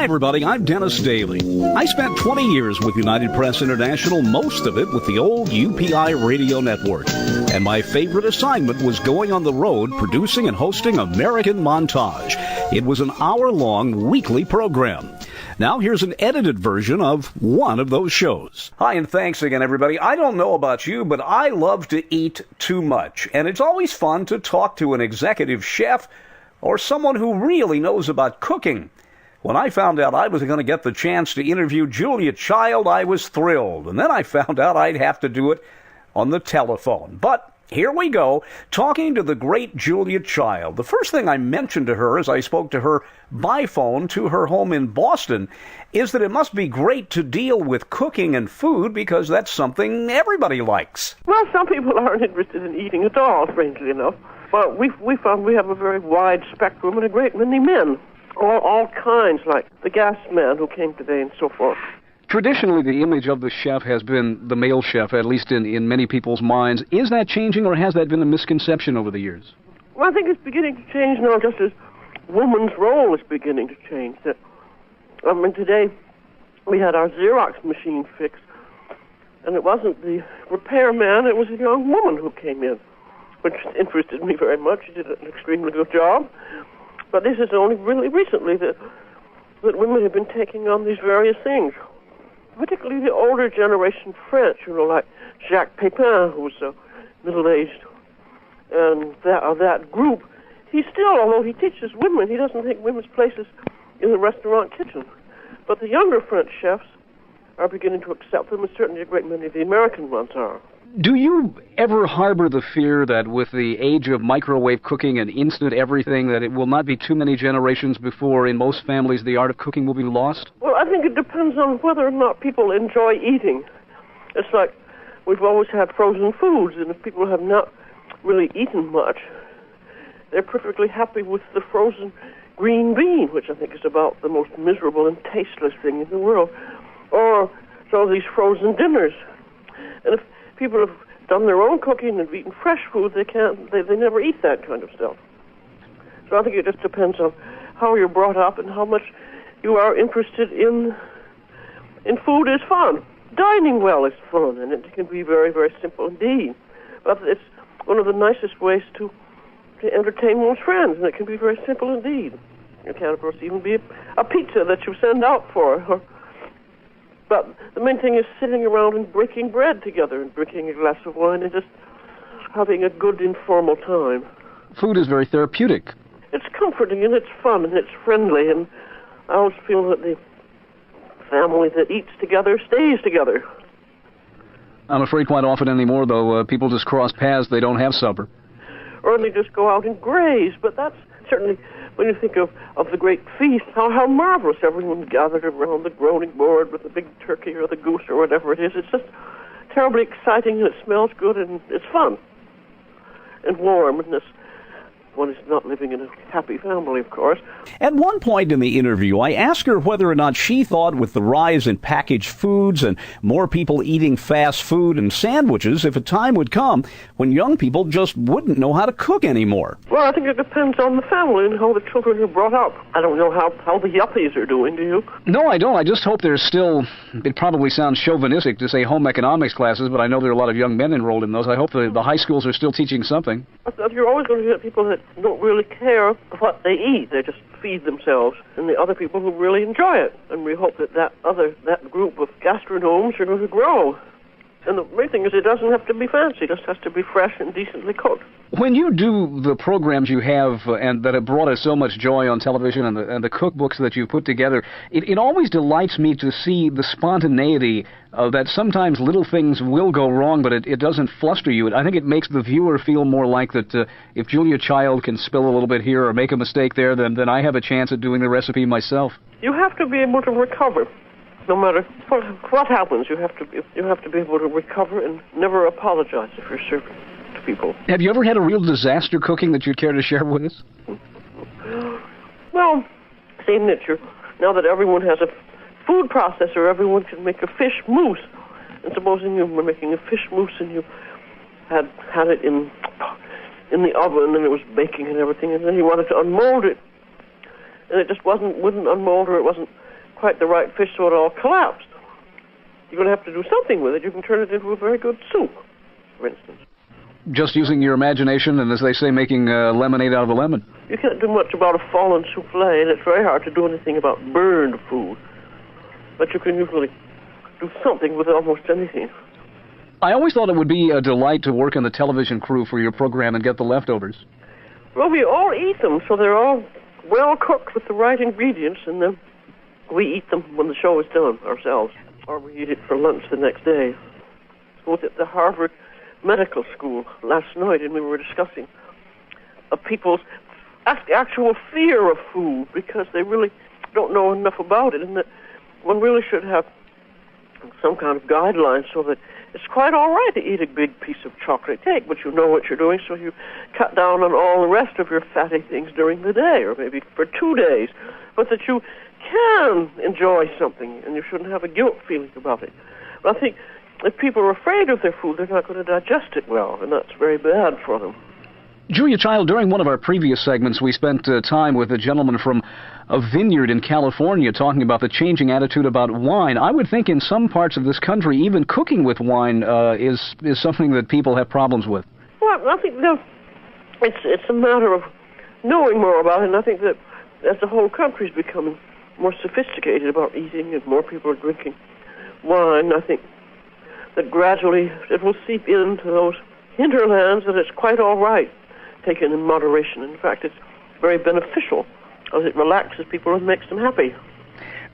everybody, I'm Dennis Daly. I spent 20 years with United Press International, most of it with the old UPI Radio Network. And my favorite assignment was going on the road producing and hosting American Montage. It was an hour-long weekly program. Now here's an edited version of one of those shows. Hi, and thanks again, everybody. I don't know about you, but I love to eat too much. And it's always fun to talk to an executive chef or someone who really knows about cooking. When I found out I was going to get the chance to interview Julia Child, I was thrilled. And then I found out I'd have to do it on the telephone. But here we go, talking to the great Julia Child. The first thing I mentioned to her as I spoke to her by phone to her home in Boston is that it must be great to deal with cooking and food because that's something everybody likes. Well, some people aren't interested in eating at all, strangely enough. But we found we have a very wide spectrum and a great many men. All kinds, like the gas man who came today and so forth. Traditionally, the image of the chef has been the male chef, at least in many people's minds. Is that changing, or has that been a misconception over the years? Well, I think it's beginning to change now, just as woman's role is beginning to change. Today we had our Xerox machine fixed, and it wasn't the repairman, it was a young woman who came in, which interested me very much. She did an extremely good job. But this is only really recently that women have been taking on these various things, particularly the older generation French, like Jacques Pépin, who's middle-aged, and that group. He still, although he teaches women, he doesn't think women's place is in the restaurant kitchen. But the younger French chefs are beginning to accept them, and certainly a great many of the American ones are. Do you ever harbor the fear that with the age of microwave cooking and instant everything, that it will not be too many generations before, in most families, the art of cooking will be lost? Well, I think it depends on whether or not people enjoy eating. It's like we've always had frozen foods, and if people have not really eaten much, they're perfectly happy with the frozen green bean, which I think is about the most miserable and tasteless thing in the world, or so these frozen dinners. And if people have done their own cooking and eaten fresh food, they never eat that kind of stuff. So I think it just depends on how you're brought up and how much you are interested in food is fun. Dining well is fun, and it can be very, very simple indeed. But it's one of the nicest ways to entertain one's friends, and it can be very simple indeed. It can, of course, even be a pizza that you send out for. But the main thing is sitting around and breaking bread together and drinking a glass of wine and just having a good informal time. Food is very therapeutic. It's comforting and it's fun and it's friendly, and I always feel that the family that eats together stays together. I'm afraid quite often anymore, though, people just cross paths, they don't have supper. Or they just go out and graze, but that's certainly, when you think of the great feast, how marvelous everyone gathered around the groaning board with the big turkey or the goose or whatever it is. It's just terribly exciting, and it smells good, and it's fun and warm, and one is not living in a happy family, of course. At one point in the interview, I asked her whether or not she thought with the rise in packaged foods and more people eating fast food and sandwiches, if a time would come when young people just wouldn't know how to cook anymore. Well, I think it depends on the family and how the children are brought up. I don't know how the yuppies are doing, do you? No, I don't. I just hope there's still, it probably sounds chauvinistic to say home economics classes, but I know there are a lot of young men enrolled in those. I hope the high schools are still teaching something. You're always going to get people that don't really care what they eat. They just feed themselves, and the other people who really enjoy it. And we hope that group of gastronomes are going to grow. And the main thing is it doesn't have to be fancy. It just has to be fresh and decently cooked. When you do the programs you have and that have brought us so much joy on television and the cookbooks that you put together, it always delights me to see the spontaneity that sometimes little things will go wrong, but it doesn't fluster you. I think it makes the viewer feel more like that if Julia Child can spill a little bit here or make a mistake there, then I have a chance at doing the recipe myself. You have to be able to recover. No matter what happens, you have to be able to recover and never apologize if you're serving to people. Have you ever had a real disaster cooking that you'd care to share with us? Well, seeing that now that everyone has a food processor, everyone can make a fish mousse. And supposing you were making a fish mousse and you had it in the oven and it was baking and everything, and then you wanted to unmold it, and it just wouldn't unmold, or it wasn't quite the right fish, so it all collapsed. You're going to have to do something with it. You can turn it into a very good soup, for instance. Just using your imagination and, as they say, making lemonade out of a lemon. You can't do much about a fallen souffle, and it's very hard to do anything about burned food. But you can usually do something with almost anything. I always thought it would be a delight to work on the television crew for your program and get the leftovers. Well, we all eat them, so they're all well cooked with the right ingredients, and then we eat them when the show is done ourselves, or we eat it for lunch the next day. I was at the Harvard Medical School last night, and we were discussing people's actual fear of food, because they really don't know enough about it, and that one really should have some kind of guidelines so that it's quite all right to eat a big piece of chocolate cake, but you know what you're doing, so you cut down on all the rest of your fatty things during the day, or maybe for 2 days, but that you can enjoy something, and you shouldn't have a guilt feeling about it. But I think if people are afraid of their food, they're not going to digest it well, and that's very bad for them. Julia Child, during one of our previous segments, we spent time with a gentleman from a vineyard in California talking about the changing attitude about wine. I would think in some parts of this country, even cooking with wine is something that people have problems with. Well, I think it's a matter of knowing more about it, and I think that as the whole country is becoming more sophisticated about eating and more people are drinking wine, I think that gradually it will seep into those hinterlands that it's quite all right, taken in moderation. In fact, it's very beneficial as it relaxes people and makes them happy.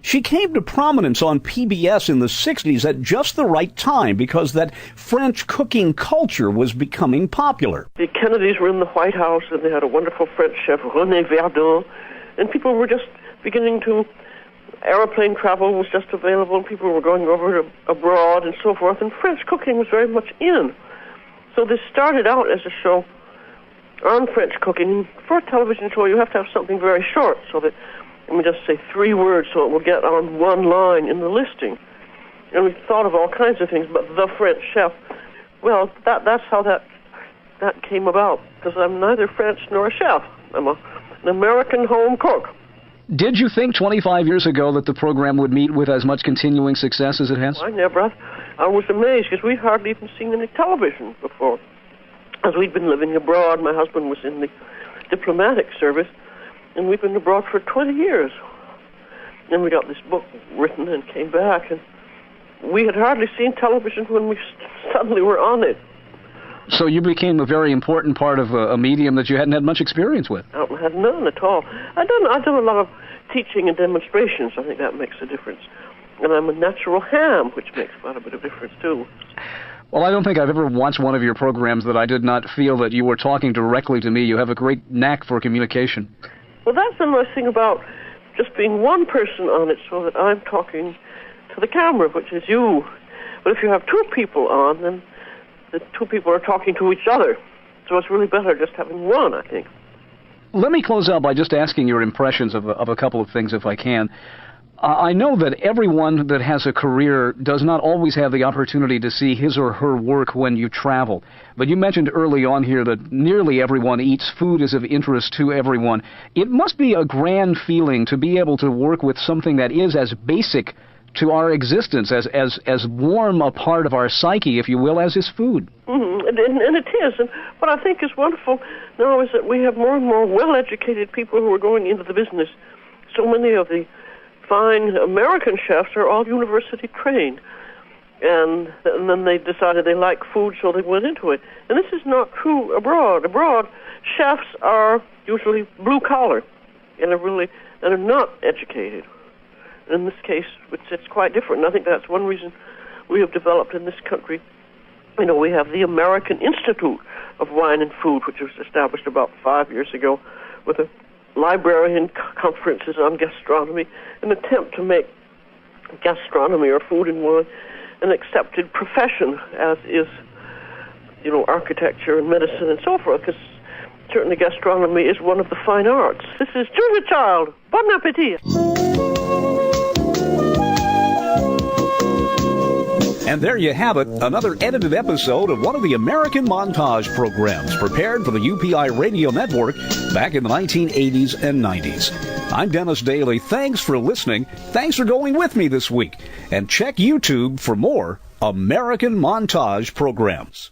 She came to prominence on PBS in the 60s at just the right time because that French cooking culture was becoming popular. The Kennedys were in the White House, and they had a wonderful French chef, René Verdun, and people were just beginning to... Aeroplane travel was just available, and people were going over abroad and so forth, and French cooking was very much in. So this started out as a show on French cooking. For a television show, you have to have something very short, so that, let me just say 3 words, so it will get on one line in the listing. And we thought of all kinds of things, but the French chef, well, that's how that came about, because I'm neither French nor a chef. I'm an American home cook. Did you think 25 years ago that the program would meet with as much continuing success as it has? I never. I was amazed, because we'd hardly even seen any television before. As we'd been living abroad, my husband was in the diplomatic service, and we've been abroad for 20 years. Then we got this book written and came back, and we had hardly seen television when we suddenly were on it. So you became a very important part of a medium that you hadn't had much experience with. I had none at all. I've done a lot of teaching and demonstrations. I think that makes a difference. And I'm a natural ham, which makes quite a bit of difference, too. Well, I don't think I've ever watched one of your programs that I did not feel that you were talking directly to me. You have a great knack for communication. Well, that's the nice thing about just being one person on it, so that I'm talking to the camera, which is you. But if you have 2 people on, then the 2 people are talking to each other. So it's really better just having one, I think. Let me close out by just asking your impressions of a couple of things, if I can. I know that everyone that has a career does not always have the opportunity to see his or her work when you travel. But you mentioned early on here that nearly everyone eats. Food is of interest to everyone. It must be a grand feeling to be able to work with something that is as basic to our existence, as warm a part of our psyche, if you will, as is food. Mm-hmm. And it is. And what I think is wonderful now is that we have more and more well-educated people who are going into the business. So many of the fine American chefs are all university trained. And then they decided they like food, so they went into it. And this is not true abroad. Abroad, chefs are usually blue-collar and are not educated. In this case, it's quite different. And I think that's one reason we have developed in this country. You know, we have the American Institute of Wine and Food, which was established about 5 years ago with a library and conferences on gastronomy, an attempt to make gastronomy or food and wine an accepted profession, as is, you know, architecture and medicine and so forth, because certainly gastronomy is one of the fine arts. This is Julia Child. Bon appetit. And there you have it, another edited episode of one of the American Montage programs prepared for the UPI Radio Network back in the 1980s and 90s. I'm Dennis Daly. Thanks for listening. Thanks for going with me this week. And check YouTube for more American Montage programs.